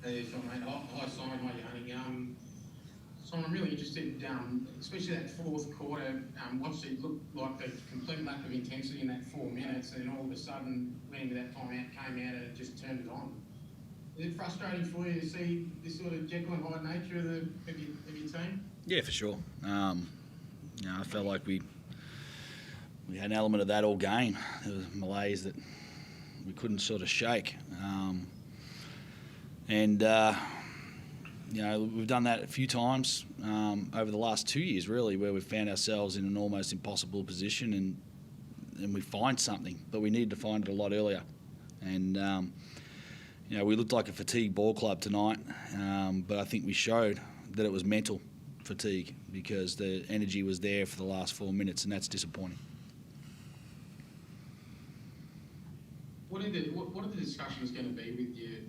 Sean, mate. Hi, Simon. Hi, Yanni. Simon, I'm really interested, especially that fourth quarter. Watched it look like a complete lack of intensity in that 4 minutes, and then all of a sudden, when that timeout came out, and it just turned it on. Is it frustrating for you to see this sort of Jekyll and Hyde nature of your team? Yeah, for sure. I felt like we had an element of that all game. There was malaise that we couldn't sort of shake. We've done that a few times over the last 2 years, really, where we've found ourselves in an almost impossible position and we find something, but we needed to find it a lot earlier. And, we looked like a fatigued ball club tonight, but I think we showed that it was mental fatigue because the energy was there for the last 4 minutes, and that's disappointing. What are the discussions going to be with your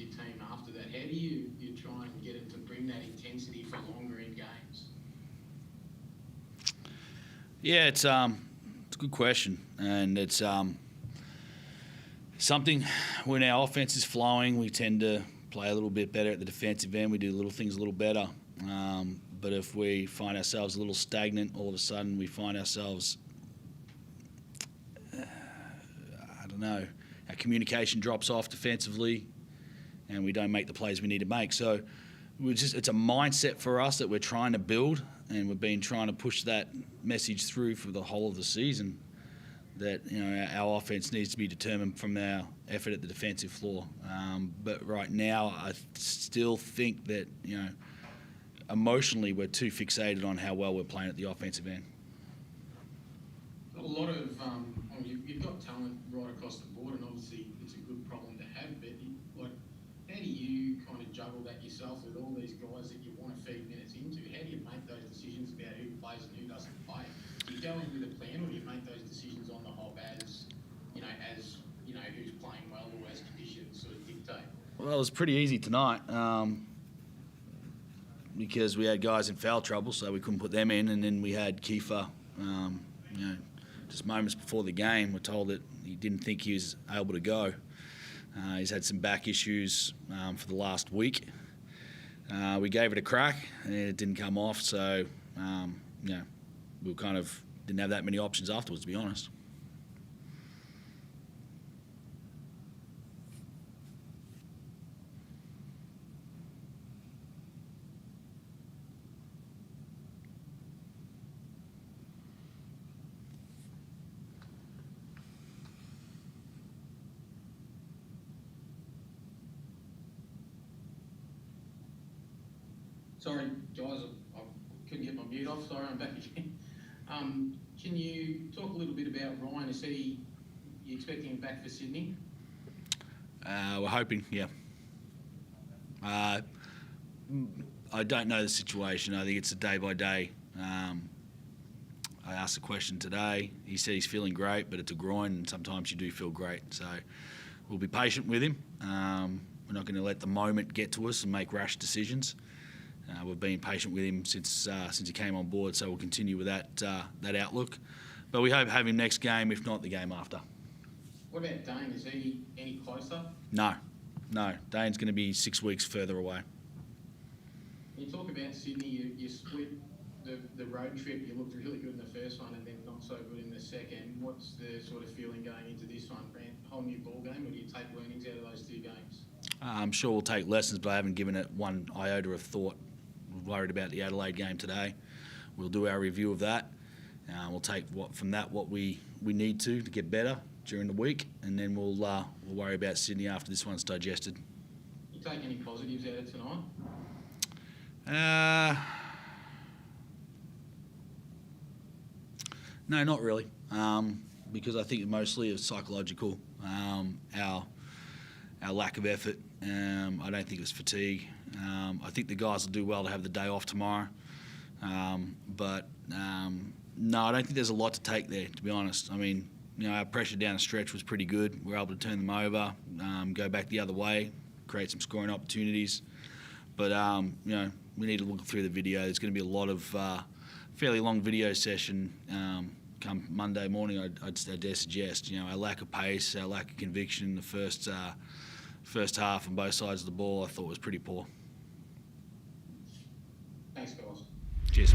team after that? How do you try and get them to bring that intensity for longer in games? Yeah, it's a good question, and it's something when our offense is flowing, we tend to play a little bit better at the defensive end. We do little things a little better. But if we find ourselves a little stagnant, all of a sudden we find ourselves, our communication drops off defensively and we don't make the plays we need to make. So it's a mindset for us that we're trying to build, and we've been trying to push that message through for the whole of the season that our offense needs to be determined from our effort at the defensive floor. But right now I still think that emotionally we're too fixated on how well we're playing at the offensive end. A lot of you've got talent right across the board, and obviously it's a good problem to have, but how do you kind of juggle that yourself with all these guys that you want to feed minutes into? How do you make those decisions about who plays and who doesn't play? Do you go in with a plan, or do you make those decisions on the hop as who's playing well or as conditions sort of dictate? Well, it was pretty easy tonight because we had guys in foul trouble, so we couldn't put them in, and then we had Kiefer. Just moments before the game, we're told that he didn't think he was able to go. He's had some back issues for the last week. We gave it a crack, and it didn't come off, so we kind of didn't have that many options afterwards, to be honest. Sorry, guys, I couldn't get my mute off. Sorry, I'm back again. Can you talk a little bit about Ryan? You expecting him back for Sydney? We're hoping, yeah. I don't know the situation. I think it's a day by day. I asked the question today. He said he's feeling great, but it's a groin, and sometimes you do feel great. So we'll be patient with him. We're not going to let the moment get to us and make rash decisions. We've been patient with him since he came on board, so we'll continue with that outlook. But we hope to have him next game, if not the game after. What about Dane? Is he any closer? No. Dane's going to be 6 weeks further away. You talk about Sydney, you split the road trip. You looked really good in the first one and then not so good in the second. What's the sort of feeling going into this one? A whole new ball game, or do you take learnings out of those two games? I'm sure we'll take lessons, but I haven't given it one iota of thought. We're worried about the Adelaide game today. We'll do our review of that. We'll take what we need to get better during the week, and then we'll worry about Sydney after this one's digested. You take any positives out of tonight? No, not really, because I think mostly it's psychological. Our lack of effort. I don't think it was fatigue. I think the guys will do well to have the day off tomorrow. But no, I don't think there's a lot to take there, to be honest. I mean, our pressure down the stretch was pretty good. We were able to turn them over, go back the other way, create some scoring opportunities. But, we need to look through the video. There's going to be a lot of fairly long video session come Monday morning, I dare suggest. Our lack of pace, our lack of conviction, the first first half on both sides of the ball I thought was pretty poor. Thanks, guys. Cheers.